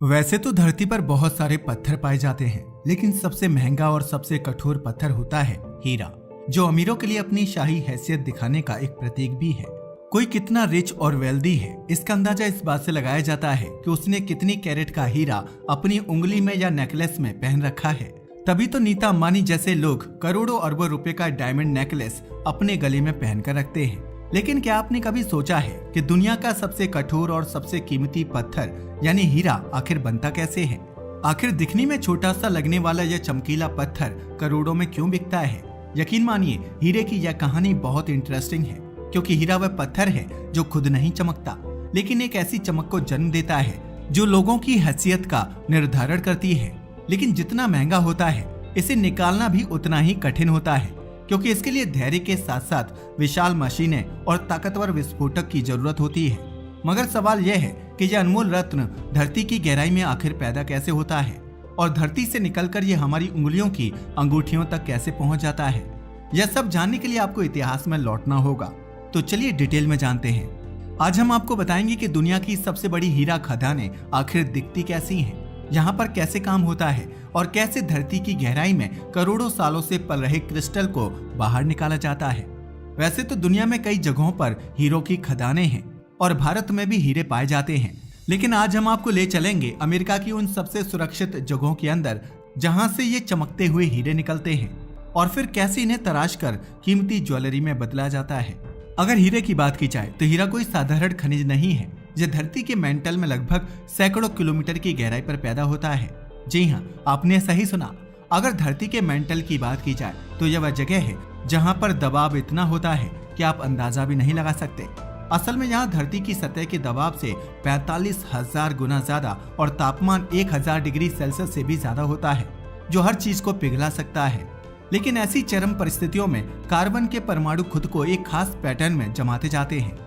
वैसे तो धरती पर बहुत सारे पत्थर पाए जाते हैं, लेकिन सबसे महंगा और सबसे कठोर पत्थर होता है हीरा, जो अमीरों के लिए अपनी शाही हैसियत दिखाने का एक प्रतीक भी है। कोई कितना रिच और वेल्दी है, इसका अंदाजा इस बात से लगाया जाता है कि उसने कितनी कैरेट का हीरा अपनी उंगली में या नेकलेस में पहन रखा है। तभी तो नीता अंबानी जैसे लोग करोड़ों अरबों रुपए का डायमंड नेकलेस अपने गले में पहन कर रखते हैं। लेकिन क्या आपने कभी सोचा है कि दुनिया का सबसे कठोर और सबसे कीमती पत्थर यानी हीरा आखिर बनता कैसे है? आखिर दिखने में छोटा सा लगने वाला यह चमकीला पत्थर करोड़ों में क्यों बिकता है? यकीन मानिए, हीरे की यह कहानी बहुत इंटरेस्टिंग है, क्योंकि हीरा वह पत्थर है जो खुद नहीं चमकता, लेकिन एक ऐसी चमक को जन्म देता है जो लोगों की हैसियत का निर्धारण करती है। लेकिन जितना महंगा होता है, इसे निकालना भी उतना ही कठिन होता है, क्योंकि इसके लिए धैर्य के साथ साथ विशाल मशीनें और ताकतवर विस्फोटक की जरूरत होती है। मगर सवाल यह है कि यह अनमोल रत्न धरती की गहराई में आखिर पैदा कैसे होता है और धरती से निकलकर यह हमारी उंगलियों की अंगूठियों तक कैसे पहुंच जाता है। यह सब जानने के लिए आपको इतिहास में लौटना होगा। तो चलिए डिटेल में जानते हैं। आज हम आपको बताएंगे कि दुनिया की सबसे बड़ी हीरा खदानें आखिर दिखती कैसी हैं, यहाँ पर कैसे काम होता है और कैसे धरती की गहराई में करोड़ों सालों से पल रहे क्रिस्टल को बाहर निकाला जाता है। वैसे तो दुनिया में कई जगहों पर हीरों की खदानें हैं और भारत में भी हीरे पाए जाते हैं, लेकिन आज हम आपको ले चलेंगे अमेरिका की उन सबसे सुरक्षित जगहों के अंदर जहां से ये चमकते हुए हीरे निकलते हैं और फिर कैसे इन्हें तराश कर कीमती ज्वेलरी में बदला जाता है। अगर हीरे की बात की जाए तो हीरा कोई साधारण खनिज नहीं है। यह धरती के मेंटल में लगभग सैकड़ों किलोमीटर की गहराई पर पैदा होता है। जी हाँ, आपने सही सुना। अगर धरती के मेंटल की बात की जाए तो यह वह जगह है जहाँ पर दबाव इतना होता है कि आप अंदाजा भी नहीं लगा सकते। असल में यहाँ धरती की सतह के दबाव से 45,000 गुना ज्यादा और तापमान 1000 डिग्री सेल्सियस से भी ज्यादा होता है, जो हर चीज को पिघला सकता है। लेकिन ऐसी चरम परिस्थितियों में कार्बन के परमाणु खुद को एक खास पैटर्न में जमाते जाते हैं।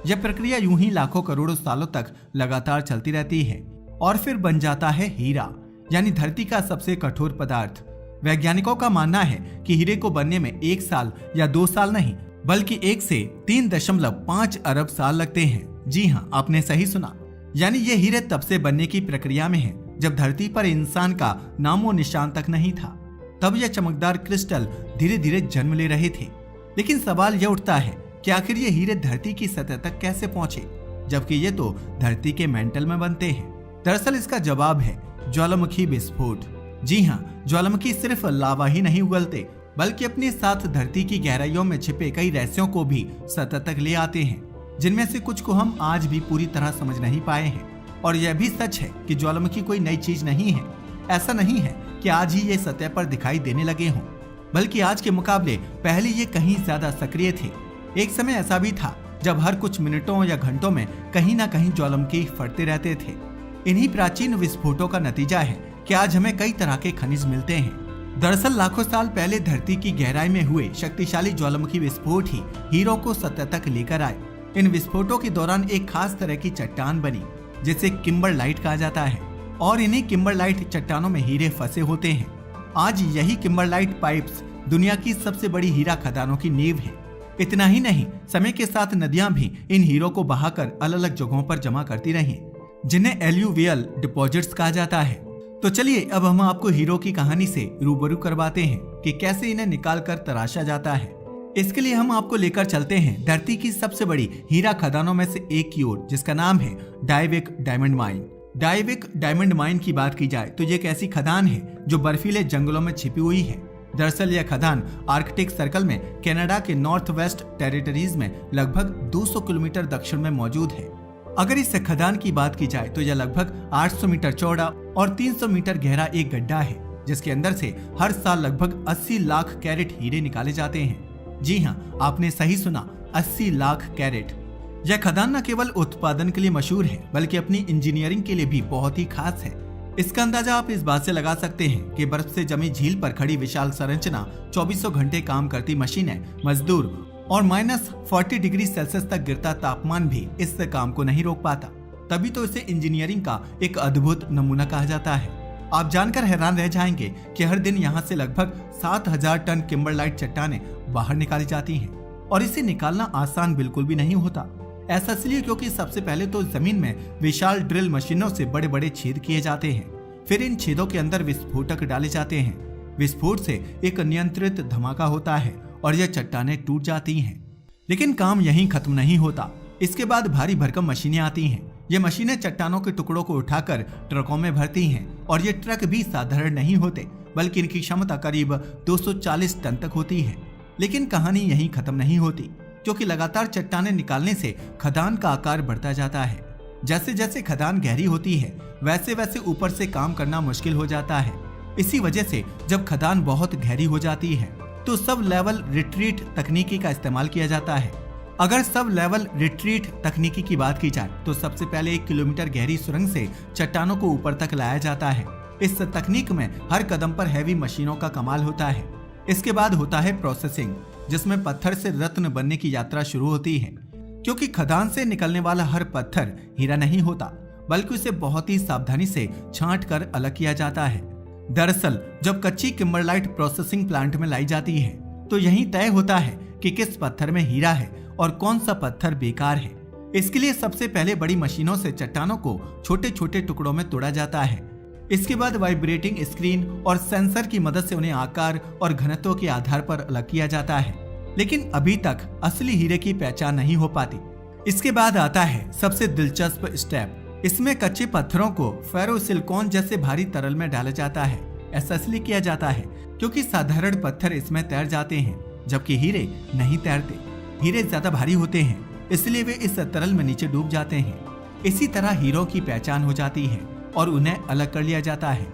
यह प्रक्रिया यूं ही लाखों करोड़ों सालों तक लगातार चलती रहती है और फिर बन जाता है हीरा, यानी धरती का सबसे कठोर पदार्थ। वैज्ञानिकों का मानना है कि हीरे को बनने में 1 साल या 2 साल नहीं, बल्कि 1 से 3.5 अरब साल लगते हैं। जी हाँ, आपने सही सुना। यानी ये हीरे तब से बनने की प्रक्रिया में है जब धरती पर इंसान का नामो निशान तक नहीं था। तब यह चमकदार क्रिस्टल धीरे धीरे जन्म ले रहे थे। लेकिन सवाल यह उठता है कि आखिर ये हीरे धरती की सतह तक कैसे पहुंचे, जबकि ये तो धरती के मेंटल में बनते हैं। दरअसल इसका जवाब है ज्वालामुखी विस्फोट। जी हाँ, ज्वालामुखी सिर्फ लावा ही नहीं उगलते, बल्कि अपने साथ धरती की गहराइयों में छिपे कई रहस्यों को भी सतह तक ले आते हैं, जिनमें से कुछ को हम आज भी पूरी तरह समझ नहीं पाए हैं। और यह भी सच है कि ज्वालामुखी कोई नई चीज नहीं है। ऐसा नहीं है कि आज ही ये सतह पर दिखाई देने लगे हों, बल्कि आज के मुकाबले पहले ये कहीं ज्यादा सक्रिय थे। एक समय ऐसा भी था जब हर कुछ मिनटों या घंटों में कहीं ना कहीं ज्वालामुखी फटते रहते थे। इन्हीं प्राचीन विस्फोटों का नतीजा है कि आज हमें कई तरह के खनिज मिलते हैं। दरअसल लाखों साल पहले धरती की गहराई में हुए शक्तिशाली ज्वालामुखी विस्फोट ही हीरों को सतह तक लेकर आए। इन विस्फोटों के दौरान एक खास तरह की चट्टान बनी, जिसे किम्बरलाइट कहा जाता है, और इन्हीं किम्बरलाइट चट्टानों में हीरे फंसे होते हैं। आज यही किम्बरलाइट पाइप्स दुनिया की सबसे बड़ी हीरा खदानों की नींव है। इतना ही नहीं, समय के साथ नदियां भी इन हीरों को बहाकर अलग अलग जगहों पर जमा करती रही, जिन्हें एल्यूवियल डिपॉजिट्स कहा जाता है। तो चलिए अब हम आपको हीरो की कहानी से रूबरू करवाते हैं कि कैसे इन्हें निकाल कर तराशा जाता है। इसके लिए हम आपको लेकर चलते हैं धरती की सबसे बड़ी हीरा खदानों में से एक की ओर, जिसका नाम है डायविक डायमंड माइन। डायविक डायमंड माइन की बात की जाए तो ये एक ऐसी खदान है जो बर्फीले जंगलों में छिपी हुई है। दरअसल यह खदान आर्कटिक सर्कल में कनाडा के नॉर्थ वेस्ट टेरिटरीज में लगभग 200 किलोमीटर दक्षिण में मौजूद है। अगर इस खदान की बात की जाए तो यह लगभग 800 मीटर चौड़ा और 300 मीटर गहरा एक गड्ढा है, जिसके अंदर से हर साल लगभग 80 लाख कैरेट हीरे निकाले जाते हैं। जी हाँ, आपने सही सुना, 80 लाख कैरेट। यह खदान न केवल उत्पादन के लिए मशहूर है, बल्कि अपनी इंजीनियरिंग के लिए भी बहुत ही खास है। इसका अंदाजा आप इस बात से लगा सकते हैं कि बर्फ से जमी झील पर खड़ी विशाल संरचना, 24 घंटे काम करती मशीनें, मजदूर और -40 डिग्री सेल्सियस तक गिरता तापमान भी इस काम को नहीं रोक पाता। तभी तो इसे इंजीनियरिंग का एक अद्भुत नमूना कहा जाता है। आप जानकर हैरान रह जाएंगे कि हर दिन यहाँ से लगभग 7000 टन किम्बरलाइट चट्टानें बाहर निकाली जाती हैं, और इसे निकालना आसान बिल्कुल भी नहीं होता। ऐसा इसलिए क्योंकि सबसे पहले तो जमीन में विशाल ड्रिल मशीनों से बड़े बड़े छेद किए जाते हैं। फिर इन छेदों के अंदर विस्फोटक डाले जाते हैं। विस्फोट से एक नियंत्रित धमाका होता है और यह चट्टानें टूट जाती हैं। लेकिन काम यहीं खत्म नहीं होता। इसके बाद भारी भरकम मशीनें आती हैं। ये मशीनें चट्टानों के टुकड़ों को उठाकर ट्रकों में भरती हैं और ये ट्रक भी साधारण नहीं होते, बल्कि इनकी क्षमता करीब 240 टन तक होती है। लेकिन कहानी यहीं खत्म नहीं होती, क्योंकि लगातार चट्टानें निकालने से खदान का आकार बढ़ता जाता है। जैसे जैसे खदान गहरी होती है वैसे वैसे ऊपर से काम करना मुश्किल हो जाता है। इसी वजह से जब खदान बहुत गहरी हो जाती है तो सब लेवल रिट्रीट तकनीकी का इस्तेमाल किया जाता है। अगर सब लेवल रिट्रीट तकनीकी की बात की जाए तो सबसे पहले 1 किलोमीटर गहरी सुरंग से चट्टानों को ऊपर तक लाया जाता है। इस तकनीक में हर कदम पर हैवी मशीनों का कमाल होता है। इसके बाद होता है प्रोसेसिंग, जिसमें पत्थर से रत्न बनने की यात्रा शुरू होती है। क्योंकि खदान से निकलने वाला हर पत्थर हीरा नहीं होता, बल्कि उसे बहुत ही सावधानी से छांट कर अलग किया जाता है। दरअसल जब कच्ची किम्बरलाइट प्रोसेसिंग प्लांट में लाई जाती है तो यही तय होता है कि किस पत्थर में हीरा है और कौन सा पत्थर बेकार है। इसके लिए सबसे पहले बड़ी मशीनों से चट्टानों को छोटे छोटे टुकड़ों में तोड़ा जाता है। इसके बाद वाइब्रेटिंग स्क्रीन और सेंसर की मदद से उन्हें आकार और घनत्व के आधार पर अलग किया जाता है। लेकिन अभी तक असली हीरे की पहचान नहीं हो पाती। इसके बाद आता है सबसे दिलचस्प स्टेप। इसमें कच्चे पत्थरों को फेरोसिलिकॉन जैसे भारी तरल में डाला जाता है। ऐसा इसलिए किया जाता है क्योंकि साधारण पत्थर इसमें तैर जाते हैं, जबकि हीरे नहीं तैरते। हीरे ज्यादा भारी होते हैं, इसलिए वे इस तरल में नीचे डूब जाते हैं। इसी तरह हीरों की पहचान हो जाती है और उन्हें अलग कर लिया जाता है।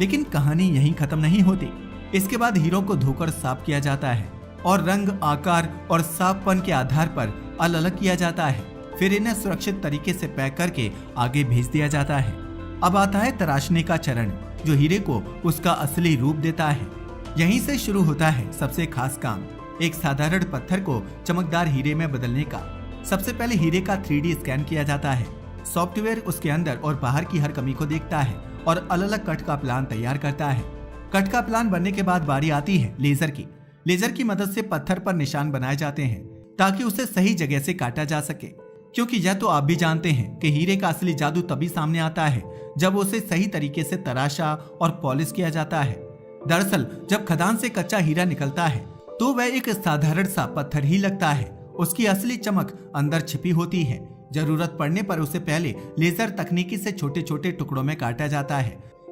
लेकिन कहानी यहीं खत्म नहीं होती। इसके बाद हीरो को धोकर साफ किया जाता है और रंग, आकार और साफपन के आधार पर अलग अलग किया जाता है। फिर इन्हें सुरक्षित तरीके से पैक करके आगे भेज दिया जाता है। अब आता है तराशने का चरण, जो हीरे को उसका असली रूप देता है। यहीं से शुरू होता है सबसे खास काम, एक साधारण पत्थर को चमकदार हीरे में बदलने का। सबसे पहले हीरे का 3D स्कैन किया जाता है। सॉफ्टवेयर उसके अंदर और बाहर की हर कमी को देखता है और अलग अलग कट का प्लान तैयार करता है। कट का प्लान बनने के बाद बारी आती है लेजर की। लेजर की मदद से पत्थर पर निशान बनाए जाते हैं ताकि उसे सही जगह से काटा जा सके। क्योंकि यह तो आप भी जानते हैं कि हीरे का असली जादू तभी सामने आता है जब उसे सही तरीके से तराशा और पॉलिश किया जाता है। दरअसल जब खदान से कच्चा हीरा निकलता है तो वह एक साधारण सा पत्थर ही लगता है। उसकी असली चमक अंदर छिपी होती है। जरूरत पड़ने पर उसे पहले लेजर तकनीकी से छोटे छोटे टुकड़ों में काटा जाता है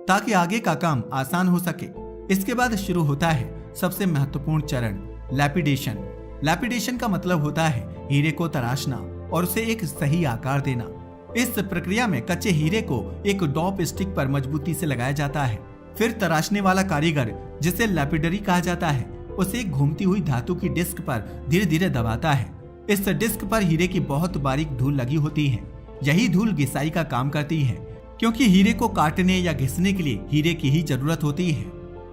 ताकि आगे का काम आसान हो सके। इसके बाद शुरू होता है सबसे महत्वपूर्ण चरण, लैपिडेशन। लैपिडेशन का मतलब होता है हीरे को तराशना और उसे एक सही आकार देना। इस प्रक्रिया में कच्चे हीरे को एक डॉप स्टिक पर मजबूती से लगाया जाता है। फिर तराशने वाला कारीगर, जिसे लैपिडरी कहा जाता है, उसे एक घूमती हुई धातु की डिस्क पर धीरे धीरे दबाता है। इस डिस्क पर हीरे की बहुत बारीक धूल लगी होती है। यही धूल घिसाई का काम करती है, क्योंकि हीरे को काटने या घिसने के लिए हीरे की ही जरूरत होती है।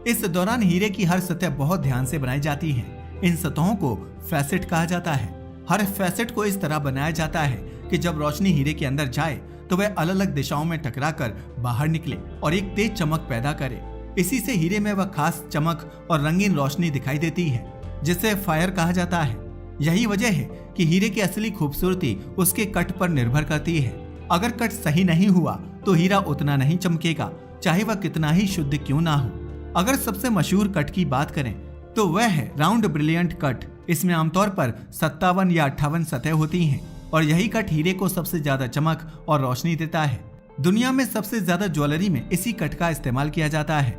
इस दौरान हीरे की हर सतह बहुत ध्यान से बनाई जाती है। इन सतहों को फैसेट कहा जाता है। हर फैसेट को इस तरह बनाया जाता है कि जब रोशनी हीरे के अंदर जाए तो वह अलग अलग दिशाओं में टकराकर बाहर निकले और एक तेज चमक पैदा करे। इसी से हीरे में वह खास चमक और रंगीन रोशनी दिखाई देती है, जिसे फायर कहा जाता है। यही वजह है कि हीरे की असली खूबसूरती उसके कट पर निर्भर करती है। अगर कट सही नहीं हुआ तो हीरा उतना नहीं चमकेगा, चाहे वह कितना ही शुद्ध क्यों ना हो। अगर सबसे मशहूर कट की बात करें तो वह है राउंड ब्रिलियंट कट। इसमें आमतौर पर 57 या 58 सतह होती हैं और यही कट हीरे को सबसे ज्यादा चमक और रोशनी देता है। दुनिया में सबसे ज्यादा ज्वेलरी में इसी कट का इस्तेमाल किया जाता है।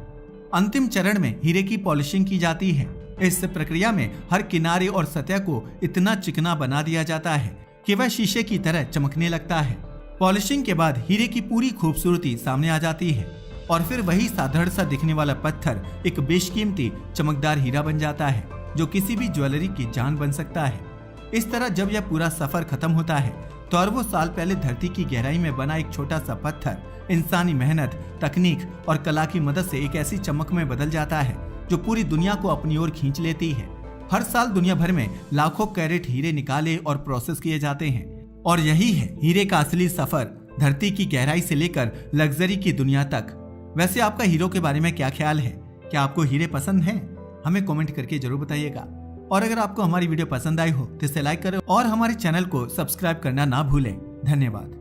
अंतिम चरण में हीरे की पॉलिशिंग की जाती है। इस प्रक्रिया में हर किनारे और सतह को इतना चिकना बना दिया जाता है कि वह शीशे की तरह चमकने लगता है। पॉलिशिंग के बाद हीरे की पूरी खूबसूरती सामने आ जाती है और फिर वही साधारण सा दिखने वाला पत्थर एक बेशकीमती चमकदार हीरा बन जाता है, जो किसी भी ज्वेलरी की जान बन सकता है। इस तरह जब यह पूरा सफर खत्म होता है तो अरबों साल पहले धरती की गहराई में बना एक छोटा सा पत्थर इंसानी मेहनत, तकनीक और कला की मदद से एक ऐसी चमक में बदल जाता है जो पूरी दुनिया को अपनी ओर खींच लेती है। हर साल दुनिया भर में लाखों कैरेट हीरे निकाले और प्रोसेस किए जाते हैं और यही है हीरे का असली सफर, धरती की गहराई से लेकर लग्जरी की दुनिया तक। वैसे आपका हीरो के बारे में क्या ख्याल है? क्या आपको हीरे पसंद हैं? हमें कमेंट करके जरूर बताइएगा। और अगर आपको हमारी वीडियो पसंद आई हो तो इसे लाइक करें और हमारे चैनल को सब्सक्राइब करना ना भूलें। धन्यवाद।